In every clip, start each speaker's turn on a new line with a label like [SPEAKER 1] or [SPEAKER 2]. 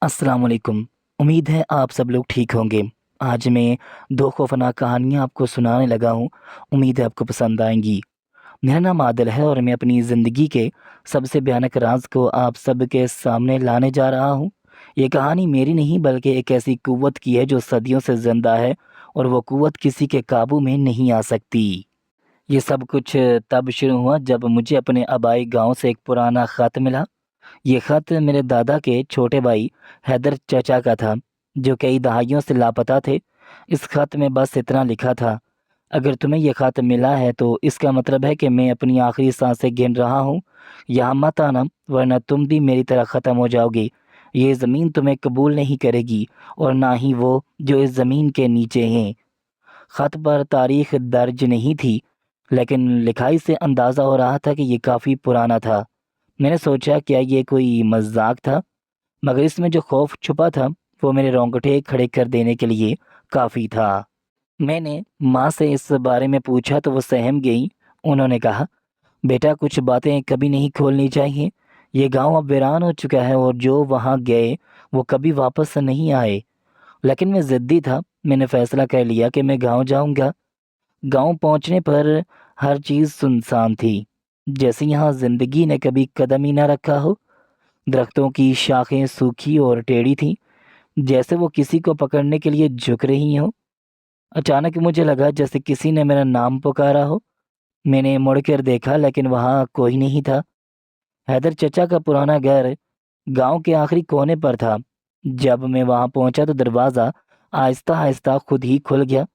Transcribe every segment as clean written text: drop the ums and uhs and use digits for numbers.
[SPEAKER 1] अस्सलाम वालेकुम। उम्मीद है आप सब लोग ठीक होंगे। आज मैं 2 खौफ़नाक कहानियाँ आपको सुनाने लगा हूँ। उम्मीद है आपको पसंद आएँगी। मेरा नाम आदिल है और मैं अपनी ज़िंदगी के सबसे भयानक राज़ को आप सबके सामने लाने जा रहा हूँ। ये कहानी मेरी नहीं बल्कि एक ऐसी क़ुव्वत की है जो सदियों से ज़िंदा है और वो क़ुव्वत किसी के काबू में नहीं आ सकती। ये सब कुछ तब शुरू हुआ जब मुझे अपने आबाई गाँव से एक पुराना ख़त मिला। ये खत मेरे दादा के छोटे भाई हैदर चचा का था, जो कई दहाइयों से लापता थे। इस खत में बस इतना लिखा था, अगर तुम्हें यह खत मिला है तो इसका मतलब है कि मैं अपनी आखिरी सांसें गिन रहा हूँ। यहाँ मत आना, वरना तुम भी मेरी तरह ख़त्म हो जाओगे। ये ज़मीन तुम्हें कबूल नहीं करेगी और ना ही वो जो इस ज़मीन के नीचे हैं। खत पर तारीख दर्ज नहीं थी, लेकिन लिखाई से अंदाज़ा हो रहा था कि ये काफ़ी पुराना था। मैंने सोचा क्या ये कोई मज़ाक था? मगर इसमें जो खौफ़ छुपा था, वो मेरे रोंगटे खड़े कर देने के लिए काफ़ी था। मैंने माँ से इस बारे में पूछा तो वो सहम गईं। उन्होंने कहा, बेटा कुछ बातें कभी नहीं खोलनी चाहिए। ये गाँव अब वीरान हो चुका है और जो वहाँ गए, वो कभी वापस नहीं आए। लेकिन मैं ज़िद्दी था। मैंने फ़ैसला कर लिया कि मैं गाँव जाऊँगा। गाँव पहुँचने पर हर चीज़ सुनसान थी, जैसे यहाँ ज़िंदगी ने कभी कदम ही ना रखा हो। दरख्तों की शाखें सूखी और टेढ़ी थीं, जैसे वो किसी को पकड़ने के लिए झुक रही हों। अचानक मुझे लगा जैसे किसी ने मेरा नाम पुकारा हो। मैंने मुड़कर देखा, लेकिन वहाँ कोई नहीं था। हैदर चचा का पुराना घर गांव के आखिरी कोने पर था। जब मैं वहां पहुंचा तो दरवाज़ा आहिस्ता-आहिस्ता खुद ही खुल गया।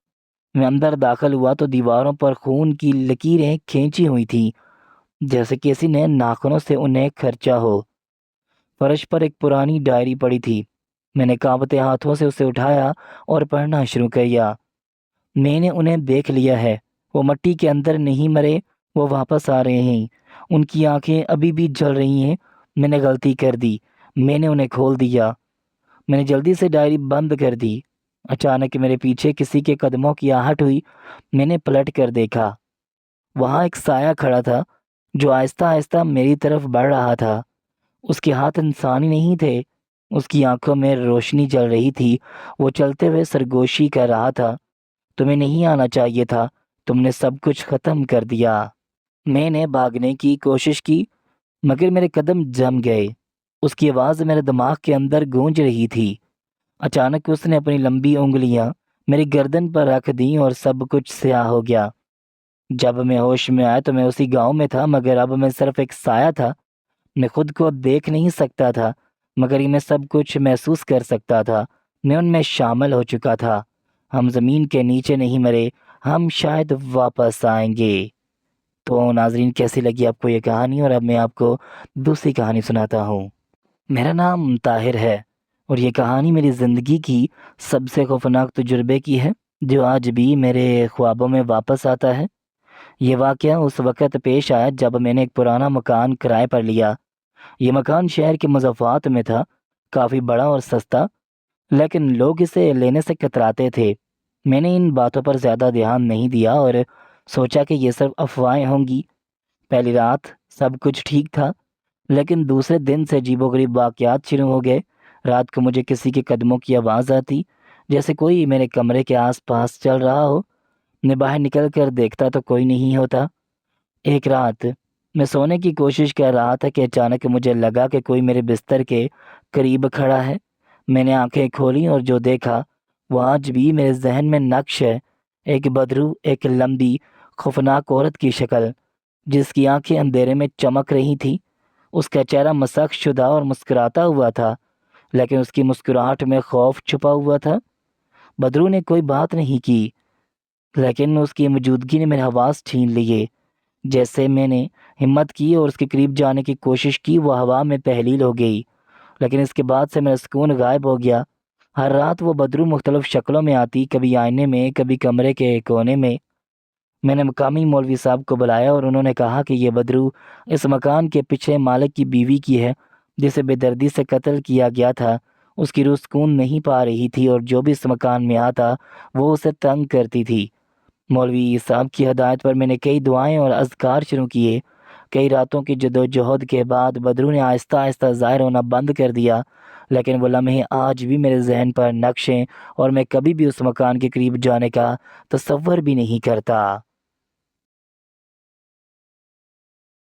[SPEAKER 1] मैं अंदर दाखिल हुआ तो दीवारों पर खून की लकीरें खींची हुई थीं, जैसे किसी ने नाखूनों से उन्हें खर्चा हो। फर्श पर एक पुरानी डायरी पड़ी थी। मैंने कांपते हाथों से उसे उठाया और पढ़ना शुरू किया। मैंने उन्हें देख लिया है। वो मिट्टी के अंदर नहीं मरे, वो वापस आ रहे हैं। उनकी आंखें अभी भी जल रही हैं। मैंने गलती कर दी। मैंने उन्हें खोल दिया। मैंने जल्दी से डायरी बंद कर दी। अचानक मेरे पीछे किसी के कदमों की आहट हुई। मैंने पलट कर देखा। वहाँ एक साया खड़ा था, जो आहिस्ता-आहिस्ता मेरी तरफ बढ़ रहा था। उसके हाथ इंसानी नहीं थे। उसकी आंखों में रोशनी जल रही थी। वो चलते हुए सरगोशी कर रहा था, तुम्हें नहीं आना चाहिए था, तुमने सब कुछ खत्म कर दिया। मैंने भागने की कोशिश की, मगर मेरे कदम जम गए। उसकी आवाज़ मेरे दिमाग के अंदर गूंज रही थी। अचानक उसने अपनी लंबी उंगलियां मेरी गर्दन पर रख दी और सब कुछ स्याह हो गया। जब मैं होश में आया तो मैं उसी गांव में था, मगर अब मैं सिर्फ एक साया था। मैं खुद को देख नहीं सकता था, मगर ये मैं सब कुछ महसूस कर सकता था। मैं उनमें शामिल हो चुका था। हम ज़मीन के नीचे नहीं मरे, हम शायद वापस आएंगे। तो नाज़रीन, कैसी लगी आपको ये कहानी? और अब मैं आपको दूसरी कहानी सुनाता हूँ। मेरा नाम ताहिर है और ये कहानी मेरी ज़िंदगी की सबसे खौफनाक तजुर्बे की है, जो आज भी मेरे ख्वाबों में वापस आता है। ये वाक़या उस वक़्त पेश आया जब मैंने एक पुराना मकान किराए पर लिया। ये मकान शहर के मज़ाफ़ात में था, काफ़ी बड़ा और सस्ता, लेकिन लोग इसे लेने से कतराते थे। मैंने इन बातों पर ज़्यादा ध्यान नहीं दिया और सोचा कि ये सिर्फ अफ़वाहें होंगी। पहली रात सब कुछ ठीक था, लेकिन दूसरे दिन से अजीबोगरीब वाक़यात शुरू हो गए। रात को मुझे किसी के कदमों की आवाज़ आती, जैसे कोई मेरे कमरे के आस-पास चल रहा हो। मैं बाहर निकल कर देखता तो कोई नहीं होता। एक रात मैं सोने की कोशिश कर रहा था कि अचानक मुझे लगा कि कोई मेरे बिस्तर के करीब खड़ा है। मैंने आंखें खोली और जो देखा वो आज भी मेरे जहन में नक्श है। एक बदरू, एक लंबी खौफनाक औरत की शक्ल, जिसकी आंखें अंधेरे में चमक रही थी। उसका चेहरा मसख शुदा और मुस्कुराता हुआ था, लेकिन उसकी मुस्कुराहट में खौफ छुपा हुआ था। बदरू ने कोई बात नहीं की, लेकिन उसकी मौजूदगी ने मेरे हवास छीन लिए। जैसे मैंने हिम्मत की और उसके करीब जाने की कोशिश की, वो हवा में तहलील हो गई। लेकिन इसके बाद से मेरा सुकून गायब हो गया। हर रात वो बदरू मुख्तलिफ शक्लों में आती, कभी आईने में, कभी कमरे के कोने में। मैंने मकामी मौलवी साहब को बुलाया और उन्होंने कहा कि ये बदरू इस मकान के पिछले मालिक की बीवी की है, जिसे बेदर्दी से कत्ल किया गया था। उसकी रूह सुकून नहीं पा रही थी और जो भी इस मकान में आता वो उसे तंग करती थी। मौलवी साहब की हदायत पर मैंने कई दुआएं और अज़कार शुरू किए। कई रातों की जदोजहद के बाद बदरू ने आहिस्ता आहिस्ता ज़ाहिर होना बंद कर दिया। لیکن وہ لمحے آج بھی میرے ذہن پر نقش ہیں اور میں کبھی بھی اس مکان کے قریب جانے کا تصور بھی نہیں کرتا۔